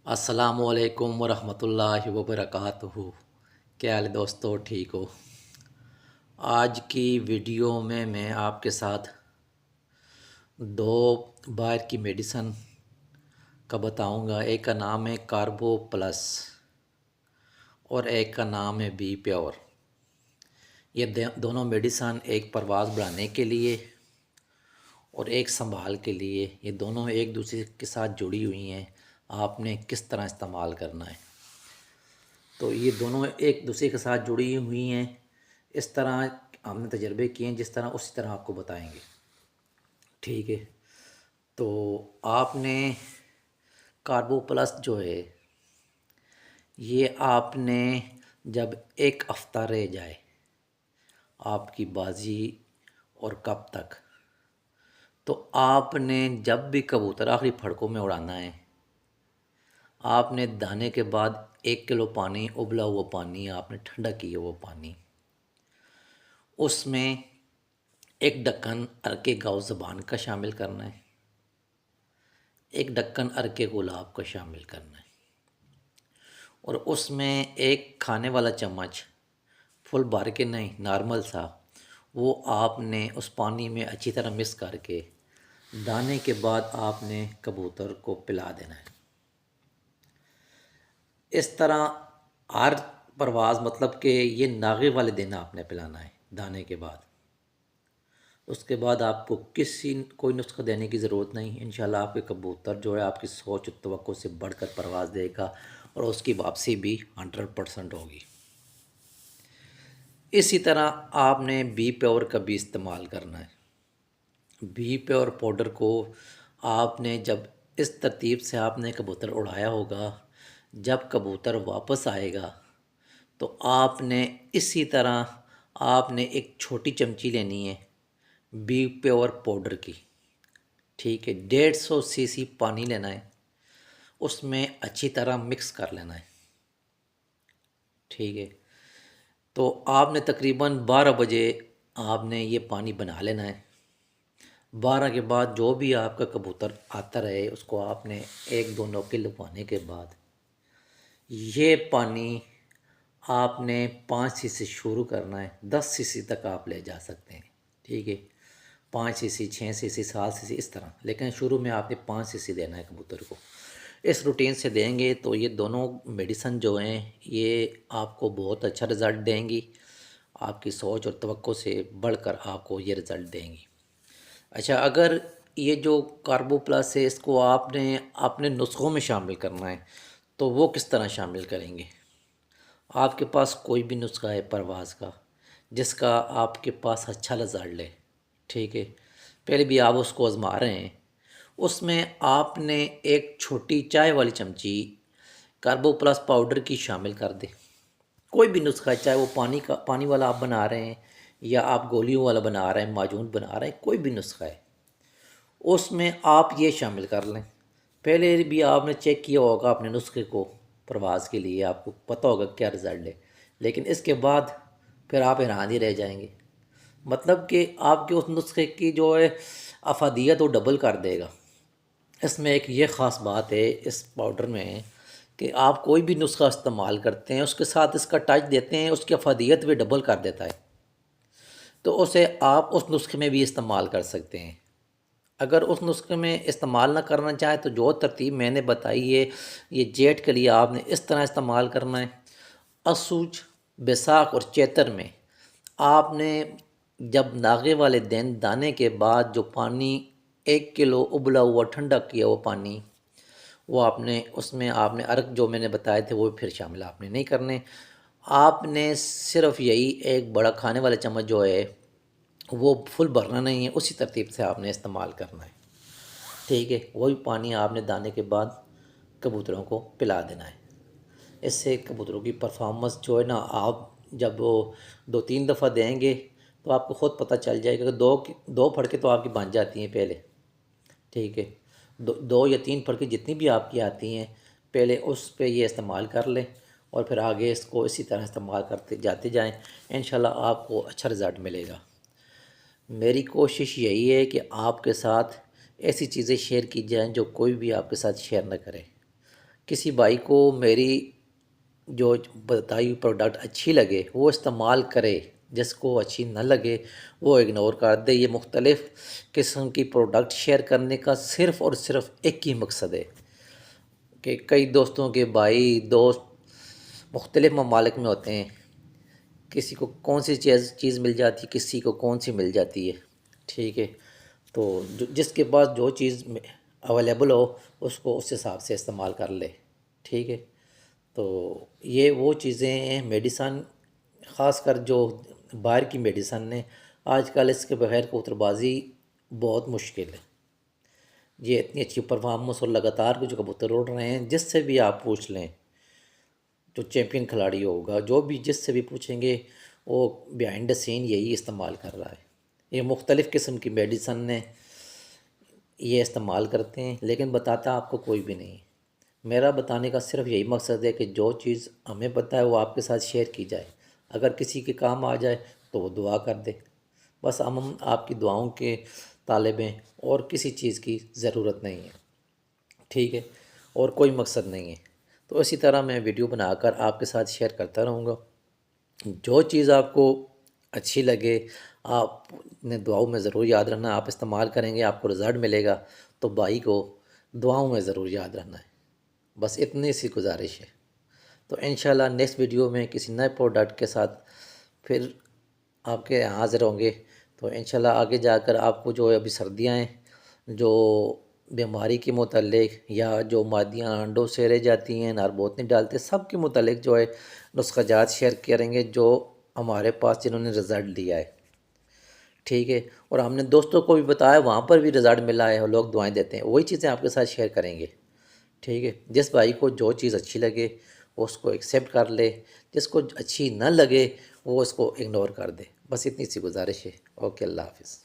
السلام علیکم ورحمۃ اللہ وبرکاتہ۔ کیا حال ہے دوستو، ٹھیک ہو؟ آج کی ویڈیو میں آپ کے ساتھ دو باہر کی میڈیسن کا بتاؤں گا۔ ایک کا نام ہے کاربو پلس اور ایک کا نام ہے بی پیور۔ یہ دونوں میڈیسن ایک پرواز بڑھانے کے لیے اور ایک سنبھال کے لیے، یہ دونوں ایک دوسرے کے ساتھ جڑی ہوئی ہیں۔ آپ نے کس طرح استعمال کرنا ہے، تو یہ دونوں ایک دوسرے کے ساتھ جڑی ہوئی ہیں۔ اس طرح ہم نے تجربے کیے ہیں، جس طرح اسی طرح آپ کو بتائیں گے، ٹھیک ہے؟ تو آپ نے کاربو پلس جو ہے، یہ آپ نے جب ایک ہفتہ رہ جائے آپ کی بازی اور کب تک، تو آپ نے جب بھی کبوتر آخری پھڑکوں میں اڑانا ہے، آپ نے دانے کے بعد 1 کلو پانی، ابلا ہوا پانی، آپ نے ٹھنڈا کیا ہوا پانی، اس میں ایک ڈھکن ارکے گاؤ زبان کا شامل کرنا ہے، ایک ڈھکن ارکے گلاب کا شامل کرنا ہے، اور اس میں ایک کھانے والا چمچ فل بھر کے نہیں، نارمل سا، وہ آپ نے اس پانی میں اچھی طرح مکس کر کے دانے کے بعد آپ نے کبوتر کو پلا دینا ہے۔ اس طرح ہر پرواز، مطلب کہ یہ ناغے والے دن آپ نے پلانا ہے دانے کے بعد۔ اس کے بعد آپ کو کوئی نسخہ دینے کی ضرورت نہیں۔ انشاءاللہ آپ کے کبوتر جو ہے آپ کی سوچ و توقع سے بڑھ کر پرواز دے گا، اور اس کی واپسی بھی 100% ہوگی۔ اسی طرح آپ نے بی پیور کا بھی استعمال کرنا ہے۔ بی پیور پاؤڈر کو آپ نے جب اس ترتیب سے آپ نے کبوتر اڑایا ہوگا، جب کبوتر واپس آئے گا تو آپ نے اسی طرح آپ نے ایک چھوٹی چمچی لینی ہے بی پیور پاؤڈر کی، ٹھیک ہے؟ 150 cc پانی لینا ہے، اس میں اچھی طرح مکس کر لینا ہے، ٹھیک ہے؟ تو آپ نے تقریباً 12 بجے آپ نے یہ پانی بنا لینا ہے۔ 12 کے بعد جو بھی آپ کا کبوتر آتا رہے، اس کو آپ نے 1-2 نوکے لگوانے کے بعد یہ پانی آپ نے 5 cc شروع کرنا ہے، 10 cc تک آپ لے جا سکتے ہیں، ٹھیک ہے؟ 5 cc، 6 cc، 7 cc، اس طرح، لیکن شروع میں آپ نے 5 cc دینا ہے کبوتر کو۔ اس روٹین سے دیں گے تو یہ دونوں میڈیسن جو ہیں یہ آپ کو بہت اچھا رزلٹ دیں گی، آپ کی سوچ اور توقع سے بڑھ کر آپ کو یہ رزلٹ دیں گی۔ اچھا، اگر یہ جو کاربو پلس ہے، اس کو آپ نے اپنے نسخوں میں شامل کرنا ہے، تو وہ کس طرح شامل کریں گے؟ آپ کے پاس کوئی بھی نسخہ ہے پرواز کا جس کا آپ کے پاس اچھا رزلٹ لے، ٹھیک ہے؟ پہلے بھی آپ اس کو آزما رہے ہیں، اس میں آپ نے ایک چھوٹی چائے والی چمچی کاربو پلس پاؤڈر کی شامل کر دیں۔ کوئی بھی نسخہ ہے، چاہے وہ پانی والا آپ بنا رہے ہیں یا آپ گولیوں والا بنا رہے ہیں، معجون بنا رہے ہیں، کوئی بھی نسخہ ہے، اس میں آپ یہ شامل کر لیں۔ پہلے بھی آپ نے چیک کیا ہوگا اپنے نسخے کو، پرواز کے لیے آپ کو پتہ ہوگا کیا رزلٹ ہے، لیکن اس کے بعد پھر آپ حیران ہی رہ جائیں گے۔ مطلب کہ آپ کے اس نسخے کی جو ہے افادیت وہ ڈبل کر دے گا۔ اس میں ایک یہ خاص بات ہے اس پاؤڈر میں کہ آپ کوئی بھی نسخہ استعمال کرتے ہیں، اس کے ساتھ اس کا ٹچ دیتے ہیں، اس کی افادیت بھی ڈبل کر دیتا ہے، تو اسے آپ اس نسخے میں بھی استعمال کر سکتے ہیں۔ اگر اس نسخے میں استعمال نہ کرنا چاہیں تو جو ترتیب میں نے بتائی ہے، یہ جیٹ کے لیے آپ نے اس طرح استعمال کرنا ہے۔ اسوج، بیساکھ اور چیتر میں آپ نے جب ناغے والے دن دانے کے بعد جو پانی 1 کلو ابلا ہوا ٹھنڈا کیا ہوا پانی، وہ آپ نے اس میں آپ نے ارک جو میں نے بتائے تھے وہ پھر شامل آپ نے نہیں کرنے۔ آپ نے صرف یہی ایک بڑا کھانے والا چمچ جو ہے وہ فل بھرنا نہیں ہے، اسی ترتیب سے آپ نے استعمال کرنا ہے، ٹھیک ہے؟ وہی پانی آپ نے دانے کے بعد کبوتروں کو پلا دینا ہے۔ اس سے کبوتروں کی پرفارمنس جو ہے نا، آپ جب وہ 2-3 دفعہ دیں گے تو آپ کو خود پتہ چل جائے گا کہ دو پھڑکے تو آپ کی بن جاتی ہیں پہلے، ٹھیک ہے؟ 2 یا 3 پھڑکے جتنی بھی آپ کی آتی ہیں، پہلے اس پہ یہ استعمال کر لیں، اور پھر آگے اس کو اسی طرح استعمال کرتے جاتے جائیں، انشاءاللہ آپ کو اچھا رزلٹ ملے گا۔ میری کوشش یہی ہے کہ آپ کے ساتھ ایسی چیزیں شیئر کی جائیں جو کوئی بھی آپ کے ساتھ شیئر نہ کرے، کسی بھائی کو میری جو بتائی ہوئی پروڈکٹ اچھی لگے وہ استعمال کرے، جس کو اچھی نہ لگے وہ اگنور کر دے۔ یہ مختلف قسم کی پروڈکٹ شیئر کرنے کا صرف اور صرف ایک ہی مقصد ہے کہ کئی دوستوں کے بھائی دوست مختلف ممالک میں ہوتے ہیں، کسی کو کون سی چیز مل جاتی ہے، کسی کو کون سی مل جاتی ہے، ٹھیک ہے۔ تو جس کے پاس جو چیز اویلیبل ہو اس کو اس حساب سے استعمال کر لے، ٹھیک ہے۔ تو یہ وہ چیزیں ہیں میڈیسن، خاص کر جو باہر کی میڈیسن نے، آج کل اس کے بغیر کبوتر بازی بہت مشکل ہے۔ یہ اتنی اچھی پرفارمنس اور لگاتار جو کبوتر اڑ رہے ہیں، جس سے بھی آپ پوچھ لیں، جو چیمپئن کھلاڑی ہوگا، جو بھی جس سے بھی پوچھیں گے وہ بیہائنڈ دا سین یہی استعمال کر رہا ہے۔ یہ مختلف قسم کی میڈیسن نے یہ استعمال کرتے ہیں، لیکن بتاتا آپ کو کوئی بھی نہیں۔ میرا بتانے کا صرف یہی مقصد ہے کہ جو چیز ہمیں پتہ ہے وہ آپ کے ساتھ شیئر کی جائے، اگر کسی کے کام آ جائے تو وہ دعا کر دے، بس ہم آپ کی دعاؤں کے طالب ہیں، اور کسی چیز کی ضرورت نہیں ہے، ٹھیک ہے، اور کوئی مقصد نہیں ہے۔ تو اسی طرح میں ویڈیو بنا کر آپ کے ساتھ شیئر کرتا رہوں گا۔ جو چیز آپ کو اچھی لگے آپ نے دعاؤں میں ضرور یاد رکھنا، آپ استعمال کریں گے آپ کو رزلٹ ملے گا، تو بھائی کو دعاؤں میں ضرور یاد رکھنا ہے، بس اتنی سی گزارش ہے۔ تو انشاءاللہ نیکسٹ ویڈیو میں کسی نئے پروڈکٹ کے ساتھ پھر آپ کے حاضر ہوں گے۔ تو انشاءاللہ آگے جا کر آپ کو جو ہے ابھی سردیاں ہیں، جو بیماری کے متعلق یا جو مادیاں انڈوں سے رہ جاتی ہیں، ناربوت نہیں ڈالتے، سب کے متعلق جو ہے نسخہ جات شیئر کریں گے جو ہمارے پاس جنہوں نے رزلٹ دیا ہے، ٹھیک ہے۔ اور ہم نے دوستوں کو بھی بتایا، وہاں پر بھی رزلٹ ملا ہے اور لوگ دعائیں دیتے ہیں، وہی چیزیں آپ کے ساتھ شیئر کریں گے، ٹھیک ہے۔ جس بھائی کو جو چیز اچھی لگے وہ اس کو ایکسیپٹ کر لے، جس کو اچھی نہ لگے وہ اس کو اگنور کر دے، بس اتنی سی گزارش ہے۔ اوکے، اللہ حافظ۔